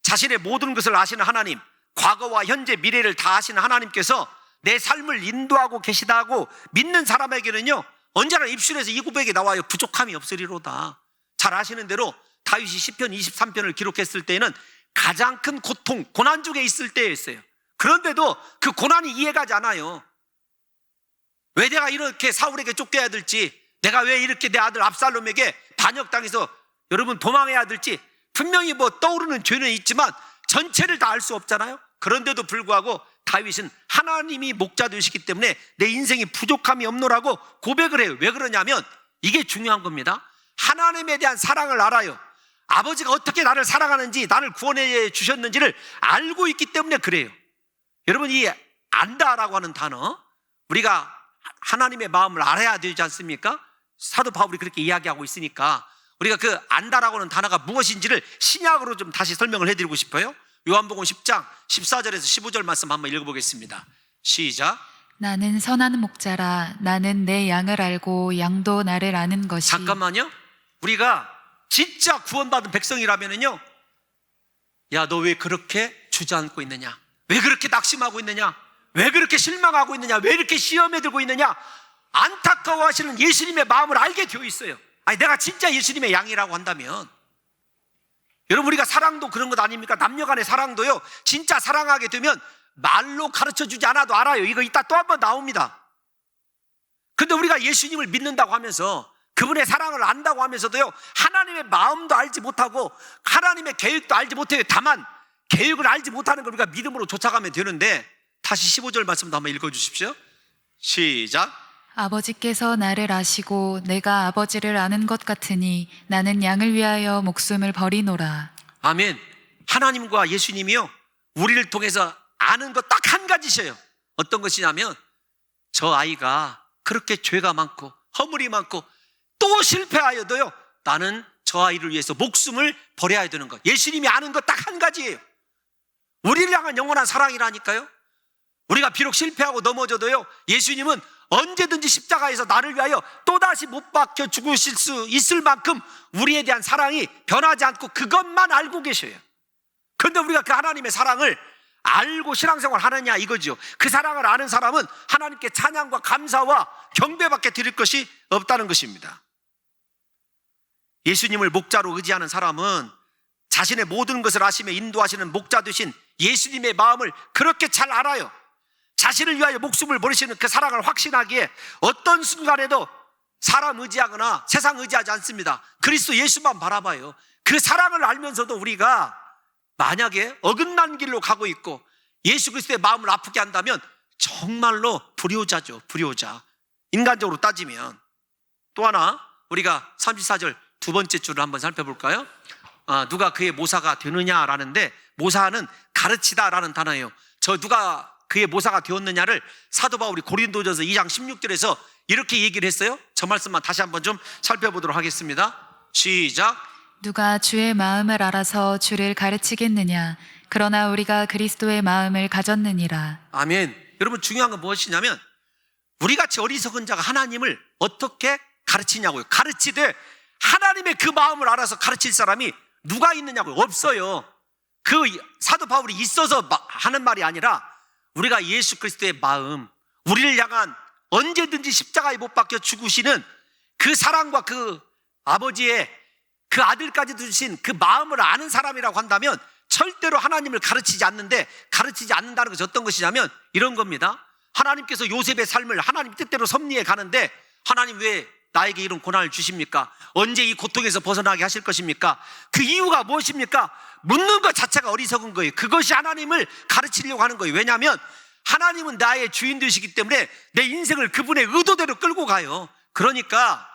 자신의 모든 것을 아시는 하나님, 과거와 현재 미래를 다 아시는 하나님께서 내 삶을 인도하고 계시다고 믿는 사람에게는요, 언제나 입술에서 이 고백이 나와요. 부족함이 없으리로다. 잘 아시는 대로 다윗이 시편 23편을 기록했을 때에는 가장 큰 고통, 고난 중에 있을 때였어요. 그런데도 그 고난이 이해가지 않아요. 왜 내가 이렇게 사울에게 쫓겨야 될지, 내가 왜 이렇게 내 아들 압살롬에게 반역당해서 여러분 도망해야 될지, 분명히 뭐 떠오르는 죄는 있지만 전체를 다 알 수 없잖아요. 그런데도 불구하고 다윗은 하나님이 목자 되시기 때문에 내 인생이 부족함이 없노라고 고백을 해요. 왜 그러냐면 이게 중요한 겁니다. 하나님에 대한 사랑을 알아요. 아버지가 어떻게 나를 사랑하는지, 나를 구원해 주셨는지를 알고 있기 때문에 그래요. 여러분, 이 안다라고 하는 단어, 우리가 하나님의 마음을 알아야 되지 않습니까? 사도 바울이 그렇게 이야기하고 있으니까 우리가 그 안다라고 하는 단어가 무엇인지를 신약으로 좀 다시 설명을 해드리고 싶어요. 요한복음 10장 14절에서 15절 말씀 한번 읽어보겠습니다. 시작. 나는 선한 목자라. 나는 내 양을 알고 양도 나를 아는 것이. 잠깐만요. 우리가 진짜 구원받은 백성이라면요, 야, 너 왜 그렇게 주저앉고 있느냐? 왜 그렇게 낙심하고 있느냐? 왜 그렇게 실망하고 있느냐? 왜 이렇게 시험에 들고 있느냐? 안타까워하시는 예수님의 마음을 알게 되어 있어요. 아니, 내가 진짜 예수님의 양이라고 한다면, 여러분, 우리가 사랑도 그런 것 아닙니까? 남녀간의 사랑도요, 진짜 사랑하게 되면 말로 가르쳐주지 않아도 알아요. 이거 이따 또 한 번 나옵니다. 근데 우리가 예수님을 믿는다고 하면서, 그분의 사랑을 안다고 하면서도요, 하나님의 마음도 알지 못하고 하나님의 계획도 알지 못해요. 다만 계획을 알지 못하는 걸 우리가 믿음으로 쫓아가면 되는데, 다시 15절 말씀도 한번 읽어주십시오. 시작. 아버지께서 나를 아시고 내가 아버지를 아는 것 같으니 나는 양을 위하여 목숨을 버리노라. 아멘. 하나님과 예수님이요, 우리를 통해서 아는 것 딱 한 가지셔요. 어떤 것이냐면, 저 아이가 그렇게 죄가 많고 허물이 많고 또 실패하여도요, 나는 저 아이를 위해서 목숨을 버려야 되는 것. 예수님이 아는 것 딱 한 가지예요. 우리를 향한 영원한 사랑이라니까요. 우리가 비록 실패하고 넘어져도요, 예수님은 언제든지 십자가에서 나를 위하여 또다시 못 박혀 죽으실 수 있을 만큼 우리에 대한 사랑이 변하지 않고 그것만 알고 계셔요. 그런데 우리가 그 하나님의 사랑을 알고 신앙생활 하느냐 이거죠. 그 사랑을 아는 사람은 하나님께 찬양과 감사와 경배밖에 드릴 것이 없다는 것입니다. 예수님을 목자로 의지하는 사람은 자신의 모든 것을 아시며 인도하시는 목자 되신 예수님의 마음을 그렇게 잘 알아요. 자신을 위하여 목숨을 버리시는 그 사랑을 확신하기에 어떤 순간에도 사람 의지하거나 세상 의지하지 않습니다. 그리스도 예수만 바라봐요. 그 사랑을 알면서도 우리가 만약에 어긋난 길로 가고 있고 예수 그리스도의 마음을 아프게 한다면 정말로 불효자죠. 불효자. 인간적으로 따지면. 또 하나 우리가 34절 두 번째 줄을 한번 살펴볼까요? 누가 그의 모사가 되느냐라는데, 모사는 가르치다라는 단어예요. 저 누가 그의 모사가 되었느냐를 사도 바울이 고린도전서 2장 16절에서 이렇게 얘기를 했어요. 저 말씀만 다시 한번 좀 살펴보도록 하겠습니다. 시작. 누가 주의 마음을 알아서 주를 가르치겠느냐? 그러나 우리가 그리스도의 마음을 가졌느니라. 아멘. 여러분, 중요한 건 무엇이냐면 우리같이 어리석은 자가 하나님을 어떻게 가르치냐고요. 가르치되 하나님의 그 마음을 알아서 가르칠 사람이 누가 있느냐고요. 없어요. 그 사도 바울이 있어서 하는 말이 아니라 우리가 예수 그리스도의 마음, 우리를 향한 언제든지 십자가에 못 박혀 죽으시는 그 사랑과 그 아버지의 그 아들까지 주신 그 마음을 아는 사람이라고 한다면 절대로 하나님을 가르치지 않는데, 가르치지 않는다는 것이 어떤 것이냐면 이런 겁니다. 하나님께서 요셉의 삶을 하나님 뜻대로 섭리해 가는데 하나님 왜 나에게 이런 고난을 주십니까? 언제 이 고통에서 벗어나게 하실 것입니까? 그 이유가 무엇입니까? 묻는 것 자체가 어리석은 거예요. 그것이 하나님을 가르치려고 하는 거예요. 왜냐하면 하나님은 나의 주인 되시기 때문에 내 인생을 그분의 의도대로 끌고 가요. 그러니까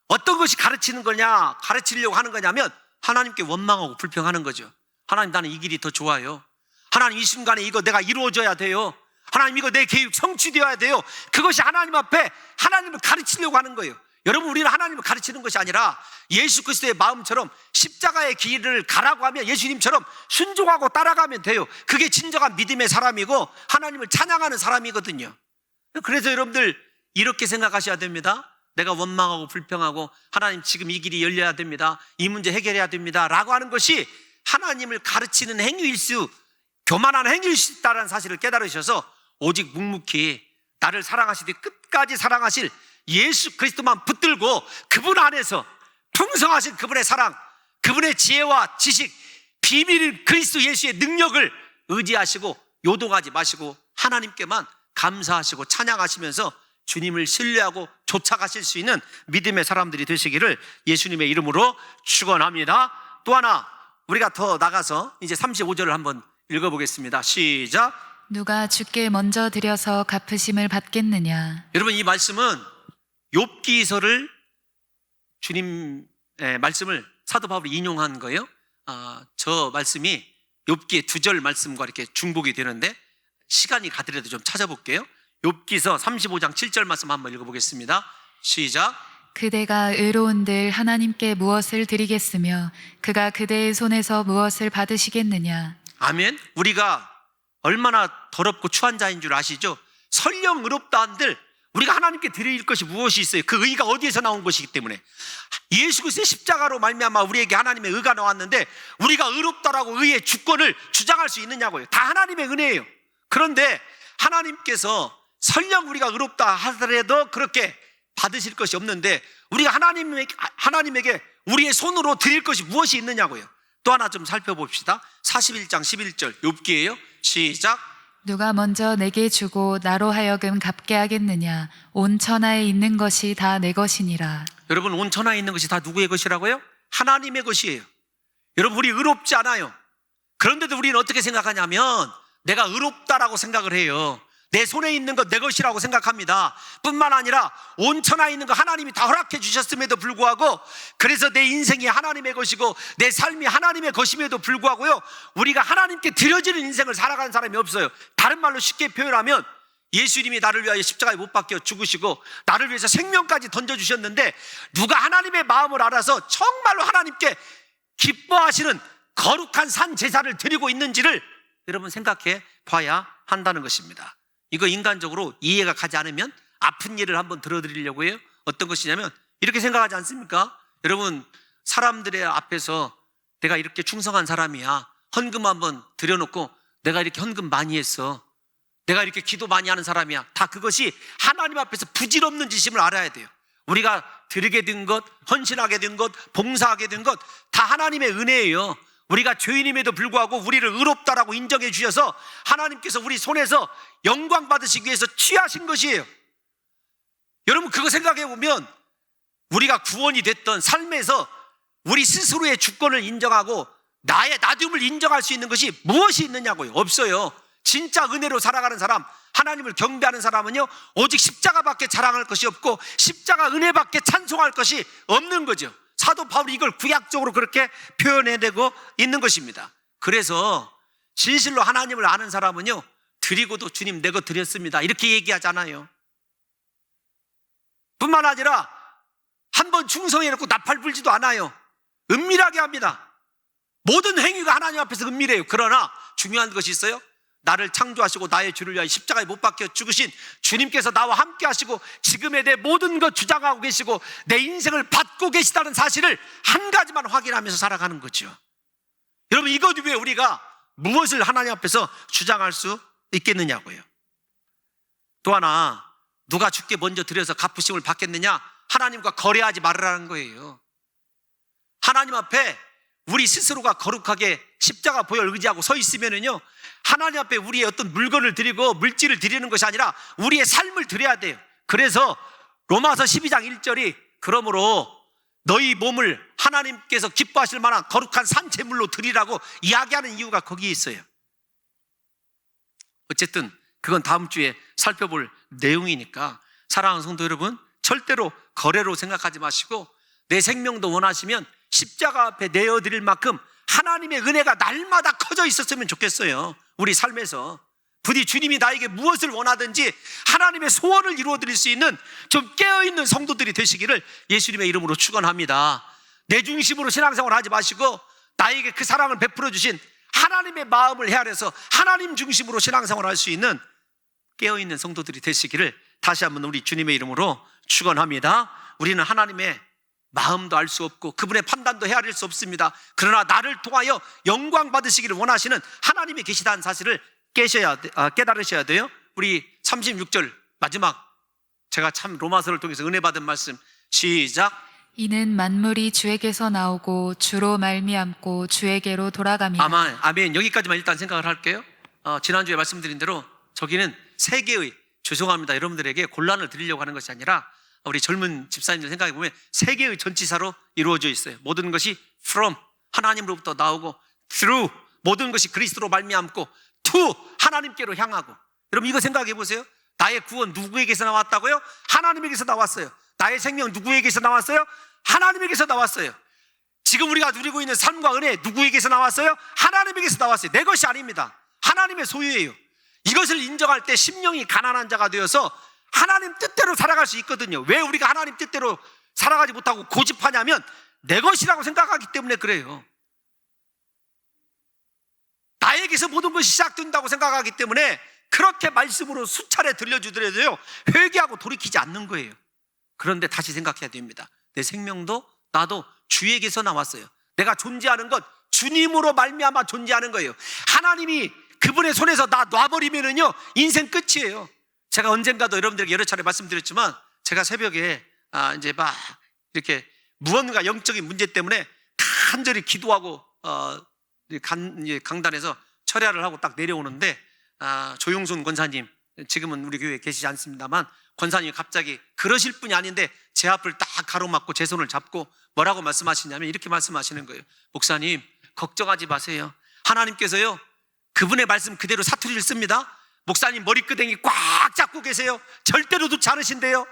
어떤 것이 가르치는 거냐, 가르치려고 하는 거냐면 하나님께 원망하고 불평하는 거죠. 하나님, 나는 이 길이 더 좋아요. 하나님, 이 순간에 이거 내가 이루어져야 돼요. 하나님, 이거 내 계획 성취되어야 돼요. 그것이 하나님 앞에 하나님을 가르치려고 하는 거예요. 여러분, 우리는 하나님을 가르치는 것이 아니라 예수 그리스도의 마음처럼 십자가의 길을 가라고 하면 예수님처럼 순종하고 따라가면 돼요. 그게 진정한 믿음의 사람이고 하나님을 찬양하는 사람이거든요. 그래서 여러분들 이렇게 생각하셔야 됩니다. 내가 원망하고 불평하고 하나님 지금 이 길이 열려야 됩니다, 이 문제 해결해야 됩니다 라고 하는 것이 하나님을 가르치는 행위일 수, 교만한 행위일 수 있다는 사실을 깨달으셔서 오직 묵묵히 나를 사랑하시되 끝까지 사랑하실 예수 그리스도만 붙들고 그분 안에서 풍성하신 그분의 사랑, 그분의 지혜와 지식, 비밀인 그리스도 예수의 능력을 의지하시고 요동하지 마시고 하나님께만 감사하시고 찬양하시면서 주님을 신뢰하고 쫓아가실 수 있는 믿음의 사람들이 되시기를 예수님의 이름으로 축원합니다. 또 하나 우리가 더 나가서 이제 35절을 한번 읽어보겠습니다. 시작. 누가 주께 먼저 드려서 갚으심을 받겠느냐? 여러분, 이 말씀은 욥기서를 주님의 말씀을 사도 바울이 인용한 거예요. 저 말씀이 욥기의 2절 말씀과 이렇게 중복이 되는데 시간이 가더라도 좀 찾아볼게요. 욥기서 35장 7절 말씀 한번 읽어보겠습니다. 시작. 그대가 의로운들 하나님께 무엇을 드리겠으며 그가 그대의 손에서 무엇을 받으시겠느냐? 아멘. 우리가 얼마나 더럽고 추한 자인 줄 아시죠? 설령 의롭다 한들 우리가 하나님께 드릴 것이 무엇이 있어요? 그 의가 어디에서 나온 것이기 때문에 예수 그리스도의 십자가로 말미암아 우리에게 하나님의 의가 나왔는데 우리가 의롭다라고 의의 주권을 주장할 수 있느냐고요. 다 하나님의 은혜예요. 그런데 하나님께서 설령 우리가 의롭다 하더라도 그렇게 받으실 것이 없는데 우리가 하나님에게 우리의 손으로 드릴 것이 무엇이 있느냐고요. 또 하나 좀 살펴봅시다. 41장 11절 욥기예요. 시작. 누가 먼저 내게 주고 나로 하여금 갚게 하겠느냐? 온 천하에 있는 것이 다 내 것이니라. 여러분, 온 천하에 있는 것이 다 누구의 것이라고요? 하나님의 것이에요. 여러분, 우리 의롭지 않아요. 그런데도 우리는 어떻게 생각하냐면 내가 의롭다라고 생각을 해요. 내 손에 있는 것 내 것이라고 생각합니다. 뿐만 아니라 온 천하에 있는 거 하나님이 다 허락해 주셨음에도 불구하고, 그래서 내 인생이 하나님의 것이고 내 삶이 하나님의 것임에도 불구하고요, 우리가 하나님께 드려지는 인생을 살아가는 사람이 없어요. 다른 말로 쉽게 표현하면 예수님이 나를 위하여 십자가에 못 박혀 죽으시고 나를 위해서 생명까지 던져주셨는데 누가 하나님의 마음을 알아서 정말로 하나님께 기뻐하시는 거룩한 산 제사를 드리고 있는지를 여러분 생각해 봐야 한다는 것입니다. 이거 인간적으로 이해가 가지 않으면 아픈 예를 한번 들어드리려고 해요. 어떤 것이냐면 이렇게 생각하지 않습니까? 여러분, 사람들의 앞에서 내가 이렇게 충성한 사람이야, 헌금 한번 드려놓고 내가 이렇게 헌금 많이 했어, 내가 이렇게 기도 많이 하는 사람이야, 다 그것이 하나님 앞에서 부질없는 짓임을 알아야 돼요. 우리가 드리게 된 것, 헌신하게 된 것, 봉사하게 된 것 다 하나님의 은혜예요. 우리가 죄인임에도 불구하고 우리를 의롭다라고 인정해 주셔서 하나님께서 우리 손에서 영광 받으시기 위해서 취하신 것이에요. 여러분, 그거 생각해 보면 우리가 구원이 됐던 삶에서 우리 스스로의 주권을 인정하고 나의 나됨을 인정할 수 있는 것이 무엇이 있느냐고요. 없어요. 진짜 은혜로 살아가는 사람, 하나님을 경배하는 사람은요, 오직 십자가밖에 자랑할 것이 없고 십자가 은혜밖에 찬송할 것이 없는 거죠. 사도 바울이 이걸 구약적으로 그렇게 표현해내고 있는 것입니다. 그래서 진실로 하나님을 아는 사람은요, 드리고도 주님 내 것 드렸습니다 이렇게 얘기하잖아요. 뿐만 아니라 한번 충성해놓고 나팔 불지도 않아요. 은밀하게 합니다. 모든 행위가 하나님 앞에서 은밀해요. 그러나 중요한 것이 있어요. 나를 창조하시고 나의 주를 위하여 십자가에 못 박혀 죽으신 주님께서 나와 함께 하시고 지금의 내 모든 것 주장하고 계시고 내 인생을 받고 계시다는 사실을 한 가지만 확인하면서 살아가는 거죠. 여러분, 이것 위에 우리가 무엇을 하나님 앞에서 주장할 수 있겠느냐고요. 또 하나, 누가 주께 먼저 드려서 갚으심을 받겠느냐? 하나님과 거래하지 말으라는 거예요. 하나님 앞에 우리 스스로가 거룩하게 십자가 보혈 의지하고 서 있으면은요, 하나님 앞에 우리의 어떤 물건을 드리고 물질을 드리는 것이 아니라 우리의 삶을 드려야 돼요. 그래서 로마서 12장 1절이 그러므로 너희 몸을 하나님께서 기뻐하실 만한 거룩한 산제물로 드리라고 이야기하는 이유가 거기에 있어요. 어쨌든 그건 다음 주에 살펴볼 내용이니까 사랑하는 성도 여러분, 절대로 거래로 생각하지 마시고 내 생명도 원하시면 십자가 앞에 내어드릴 만큼 하나님의 은혜가 날마다 커져 있었으면 좋겠어요. 우리 삶에서 부디 주님이 나에게 무엇을 원하든지 하나님의 소원을 이루어드릴 수 있는 좀 깨어있는 성도들이 되시기를 예수님의 이름으로 축원합니다. 내 중심으로 신앙생활 하지 마시고 나에게 그 사랑을 베풀어 주신 하나님의 마음을 헤아려서 하나님 중심으로 신앙생활 할 수 있는 깨어있는 성도들이 되시기를 다시 한번 우리 주님의 이름으로 축원합니다. 우리는 하나님의 마음도 알 수 없고 그분의 판단도 헤아릴 수 없습니다. 그러나 나를 통하여 영광 받으시기를 원하시는 하나님이 계시다는 사실을 깨달으셔야 돼요. 우리 36절 마지막, 제가 참 로마서를 통해서 은혜 받은 말씀, 시작. 이는 만물이 주에게서 나오고 주로 말미암고 주에게로 돌아갑니다. 아멘. 여기까지만 일단 생각을 할게요. 지난주에 말씀드린 대로 저기는 세계의, 죄송합니다, 여러분들에게 곤란을 드리려고 하는 것이 아니라 우리 젊은 집사님들 생각해 보면 세계의 전치사로 이루어져 있어요. 모든 것이 from, 하나님으로부터 나오고, through, 모든 것이 그리스도로 말미암고, to, 하나님께로 향하고. 여러분, 이거 생각해 보세요. 나의 구원 누구에게서 나왔다고요? 하나님에게서 나왔어요. 나의 생명 누구에게서 나왔어요? 하나님에게서 나왔어요. 지금 우리가 누리고 있는 삶과 은혜 누구에게서 나왔어요? 하나님에게서 나왔어요. 내 것이 아닙니다. 하나님의 소유예요. 이것을 인정할 때 심령이 가난한 자가 되어서 하나님 뜻대로 살아갈 수 있거든요. 왜 우리가 하나님 뜻대로 살아가지 못하고 고집하냐면 내 것이라고 생각하기 때문에 그래요. 나에게서 모든 것이 시작된다고 생각하기 때문에 그렇게 말씀으로 수차례 들려주더라도요, 회개하고 돌이키지 않는 거예요. 그런데 다시 생각해야 됩니다. 내 생명도 나도 주에게서 나왔어요. 내가 존재하는 것 주님으로 말미암아 존재하는 거예요. 하나님이 그분의 손에서 나 놔버리면은요, 인생 끝이에요. 제가 언젠가도 여러분들에게 여러 차례 말씀드렸지만 제가 새벽에 이제 막 이렇게 무언가 영적인 문제 때문에 간절히 기도하고 강단에서 철야를 하고 딱 내려오는데 조용순 권사님, 지금은 우리 교회에 계시지 않습니다만 권사님이 갑자기 그러실 분이 아닌데 제 앞을 딱 가로막고 제 손을 잡고 뭐라고 말씀하시냐면 이렇게 말씀하시는 거예요. 목사님, 걱정하지 마세요. 하나님께서요, 그분의 말씀 그대로 사투리를 씁니다. 목사님 머리끄댕이 꽉 잡고 계세요. 절대로 놓지 않으신대요.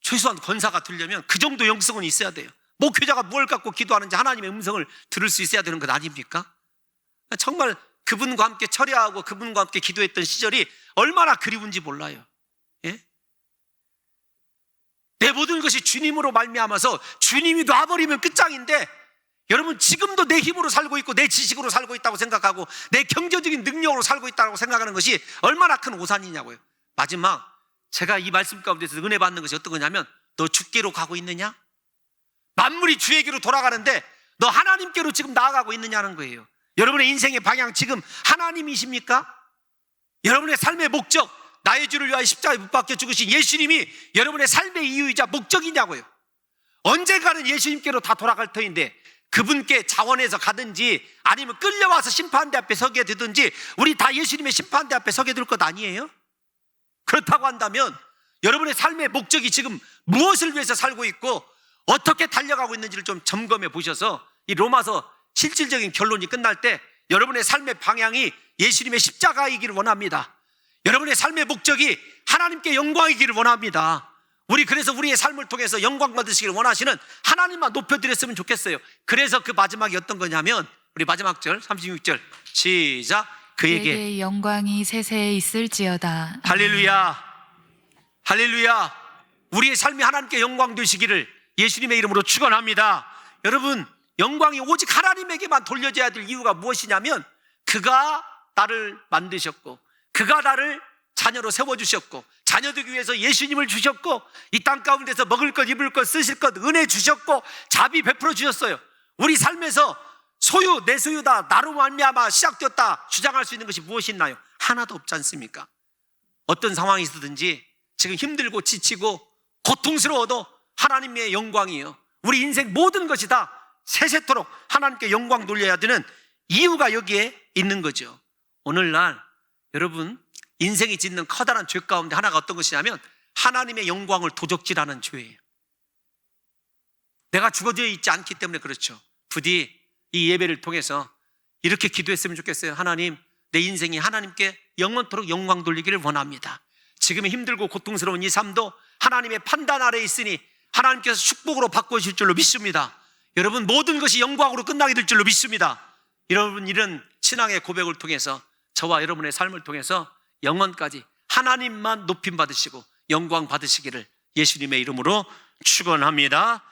최소한 권사가 들려면 그 정도 영성은 있어야 돼요. 목회자가 뭘 갖고 기도하는지 하나님의 음성을 들을 수 있어야 되는 것 아닙니까? 정말 그분과 함께 철야하고 그분과 함께 기도했던 시절이 얼마나 그리운지 몰라요. 예? 내 모든 것이 주님으로 말미암아서 주님이 놔버리면 끝장인데, 여러분 지금도 내 힘으로 살고 있고 내 지식으로 살고 있다고 생각하고 내 경제적인 능력으로 살고 있다고 생각하는 것이 얼마나 큰 오산이냐고요. 마지막 제가 이 말씀 가운데서 은혜 받는 것이 어떤 거냐면, 너 주께로 가고 있느냐? 만물이 주에게로 돌아가는데 너 하나님께로 지금 나아가고 있느냐는 거예요. 여러분의 인생의 방향 지금 하나님이십니까? 여러분의 삶의 목적, 나의 주를 위하여 십자가에 못 박혀 죽으신 예수님이 여러분의 삶의 이유이자 목적이냐고요. 언젠가는 예수님께로 다 돌아갈 터인데, 그분께 자원해서 가든지 아니면 끌려와서 심판대 앞에 서게 되든지, 우리 다 예수님의 심판대 앞에 서게 될 것 아니에요? 그렇다고 한다면 여러분의 삶의 목적이 지금 무엇을 위해서 살고 있고 어떻게 달려가고 있는지를 좀 점검해 보셔서, 이 로마서 실질적인 결론이 끝날 때 여러분의 삶의 방향이 예수님의 십자가이기를 원합니다. 여러분의 삶의 목적이 하나님께 영광이기를 원합니다. 우리 그래서 우리의 삶을 통해서 영광 받으시기를 원하시는 하나님만 높여드렸으면 좋겠어요. 그래서 그 마지막이 어떤 거냐면, 우리 마지막 절 36절 시작. 그에게 영광이 세세에 있을지어다. 할렐루야, 할렐루야. 우리의 삶이 하나님께 영광 되시기를 예수님의 이름으로 축원합니다. 여러분, 영광이 오직 하나님에게만 돌려져야 될 이유가 무엇이냐면, 그가 나를 만드셨고 그가 나를 자녀로 세워주셨고 자녀 되기 위해서 예수님을 주셨고 이 땅 가운데서 먹을 것 입을 것 쓰실 것 은혜 주셨고 자비 베풀어 주셨어요. 우리 삶에서 소유 내 소유다 나로 말미암아 시작되었다 주장할 수 있는 것이 무엇이 있나요? 하나도 없지 않습니까? 어떤 상황이 있든지 지금 힘들고 지치고 고통스러워도 하나님의 영광이요, 우리 인생 모든 것이 다 세세토록 하나님께 영광 돌려야 되는 이유가 여기에 있는 거죠. 오늘날 여러분 인생이 짓는 커다란 죄 가운데 하나가 어떤 것이냐면, 하나님의 영광을 도적질하는 죄예요. 내가 죽어져 있지 않기 때문에 그렇죠. 부디 이 예배를 통해서 이렇게 기도했으면 좋겠어요. 하나님, 내 인생이 하나님께 영원토록 영광 돌리기를 원합니다. 지금 힘들고 고통스러운 이 삶도 하나님의 판단 아래에 있으니 하나님께서 축복으로 바꿔주실 줄로 믿습니다. 여러분 모든 것이 영광으로 끝나게 될 줄로 믿습니다. 여러분 이런 신앙의 고백을 통해서 저와 여러분의 삶을 통해서 영원까지 하나님만 높임 받으시고 영광 받으시기를 예수님의 이름으로 축원합니다.